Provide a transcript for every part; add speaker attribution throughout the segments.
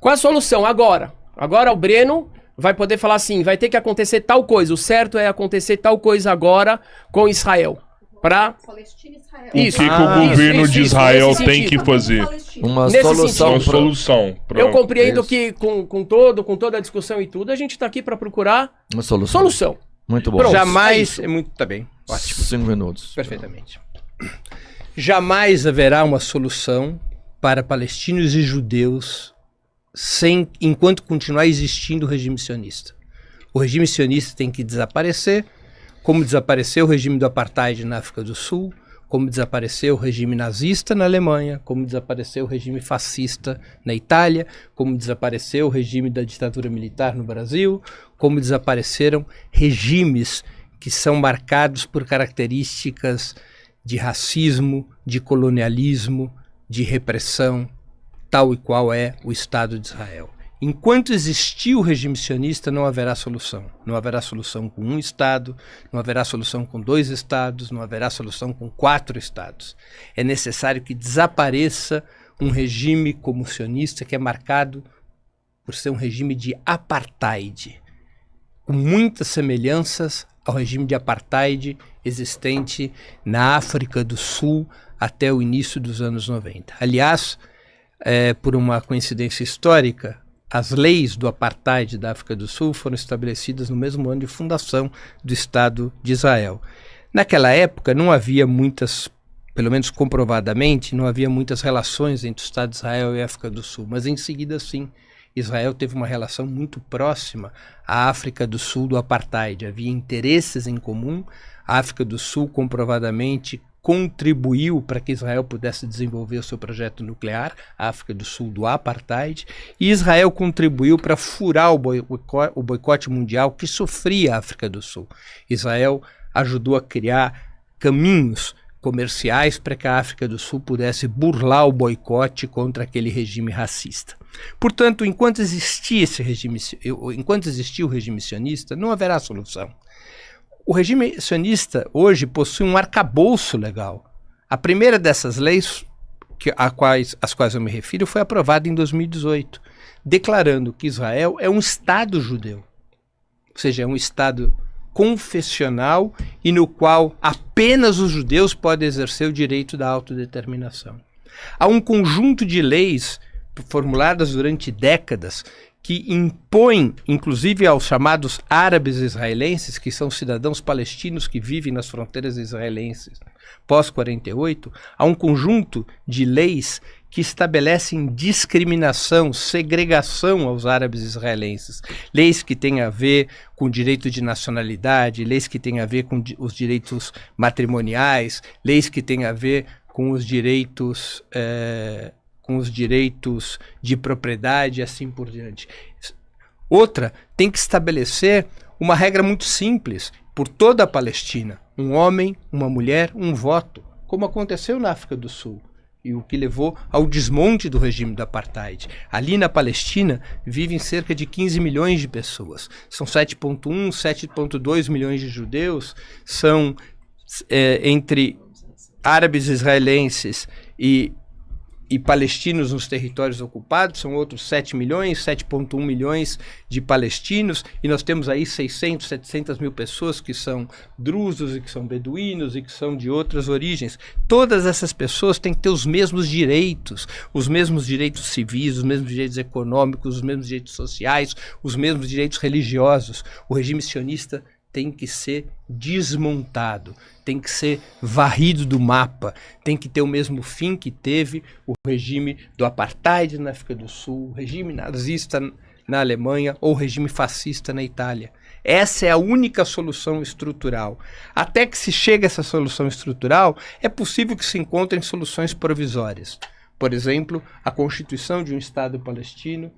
Speaker 1: Qual a solução? Agora o Breno vai poder falar assim, vai ter que acontecer tal coisa, o certo é acontecer tal coisa agora com Israel.
Speaker 2: Palestina e Israel.
Speaker 3: O que o governo de Israel tem que fazer?
Speaker 4: Uma
Speaker 1: Nesse
Speaker 4: solução.
Speaker 3: Uma solução.
Speaker 1: Eu compreendo que com toda a discussão e tudo, a gente está aqui para procurar
Speaker 4: Uma solução. Muito bom.
Speaker 1: Pronto.
Speaker 5: Jamais.
Speaker 1: É
Speaker 5: Muito, tá bem. Ótimo.
Speaker 4: 5 minutos.
Speaker 5: Perfeitamente. Jamais haverá uma solução para palestinos e judeus enquanto continuar existindo o regime sionista. O regime sionista tem que desaparecer, como desapareceu o regime do apartheid na África do Sul, como desapareceu o regime nazista na Alemanha, como desapareceu o regime fascista na Itália, como desapareceu o regime da ditadura militar no Brasil, como desapareceram regimes que são marcados por características de racismo, de colonialismo, de repressão, tal e qual é o Estado de Israel. Enquanto existir o regime sionista, não haverá solução. Não haverá solução com um Estado, não haverá solução com 2 Estados, não haverá solução com 4 Estados. É necessário que desapareça um regime como o sionista, que é marcado por ser um regime de apartheid, com muitas semelhanças ao regime de apartheid existente na África do Sul até o início dos anos 90. Aliás, por uma coincidência histórica, as leis do apartheid da África do Sul foram estabelecidas no mesmo ano de fundação do Estado de Israel. Naquela época não havia muitas, pelo menos comprovadamente, não havia muitas relações entre o Estado de Israel e a África do Sul, mas em seguida sim, Israel teve uma relação muito próxima à África do Sul do apartheid. Havia interesses em comum, a África do Sul comprovadamente contribuiu para que Israel pudesse desenvolver o seu projeto nuclear, a África do Sul do apartheid, e Israel contribuiu para furar o boicote mundial que sofria a África do Sul. Israel ajudou a criar caminhos comerciais para que a África do Sul pudesse burlar o boicote contra aquele regime racista. Portanto, enquanto existir o regime sionista, não haverá solução. O regime sionista hoje possui um arcabouço legal. A primeira dessas leis, às quais eu me refiro, foi aprovada em 2018, declarando que Israel é um Estado judeu, ou seja, é um Estado confessional e no qual apenas os judeus podem exercer o direito da autodeterminação. Há um conjunto de leis formuladas durante décadas que impõem, inclusive aos chamados árabes israelenses, que são cidadãos palestinos que vivem nas fronteiras israelenses pós-48, há um conjunto de leis que estabelecem discriminação, segregação aos árabes israelenses. Leis que têm a ver com o direito de nacionalidade, leis que têm a ver com os direitos matrimoniais, leis que têm a ver com os direitos de propriedade e assim por diante. Outra, tem que estabelecer uma regra muito simples por toda a Palestina. Um homem, uma mulher, um voto, como aconteceu na África do Sul, e o que levou ao desmonte do regime do apartheid. Ali na Palestina vivem cerca de 15 milhões de pessoas. São 7,1, 7,2 milhões de judeus, são entre árabes israelenses e palestinos nos territórios ocupados, são outros 7 milhões, 7,1 milhões de palestinos, e nós temos aí 600, 700 mil pessoas que são drusos e que são beduínos e que são de outras origens. Todas essas pessoas têm que ter os mesmos direitos civis, os mesmos direitos econômicos, os mesmos direitos sociais, os mesmos direitos religiosos. O regime sionista tem que ser desmontado, tem que ser varrido do mapa, tem que ter o mesmo fim que teve o regime do apartheid na África do Sul, o regime nazista na Alemanha ou o regime fascista na Itália. Essa é a única solução estrutural. Até que se chegue a essa solução estrutural, é possível que se encontrem soluções provisórias. Por exemplo, a constituição de um Estado palestino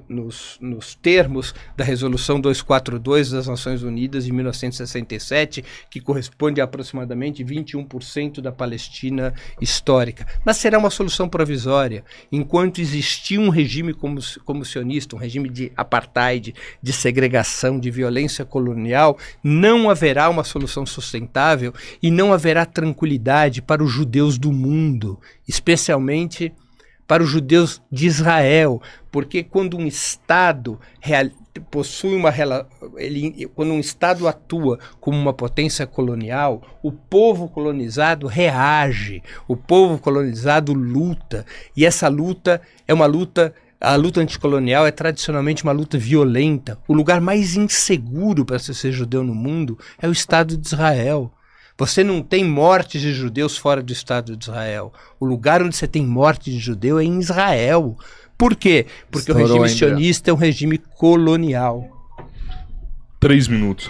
Speaker 5: nos termos da Resolução 242 das Nações Unidas de 1967, que corresponde a aproximadamente 21% da Palestina histórica. Mas será uma solução provisória. Enquanto existir um regime como o sionista, um regime de apartheid, de segregação, de violência colonial, não haverá uma solução sustentável e não haverá tranquilidade para os judeus do mundo, especialmente para os judeus de Israel, porque quando um Estado possui quando um Estado atua como uma potência colonial, o povo colonizado reage, o povo colonizado luta, e essa luta é uma luta. A luta anticolonial é tradicionalmente uma luta violenta. O lugar mais inseguro para se ser judeu no mundo é o Estado de Israel. Você não tem mortes de judeus fora do Estado de Israel. O lugar onde você tem morte de judeu é em Israel. Por quê? Porque o regime sionista é um regime colonial.
Speaker 3: 3 minutos.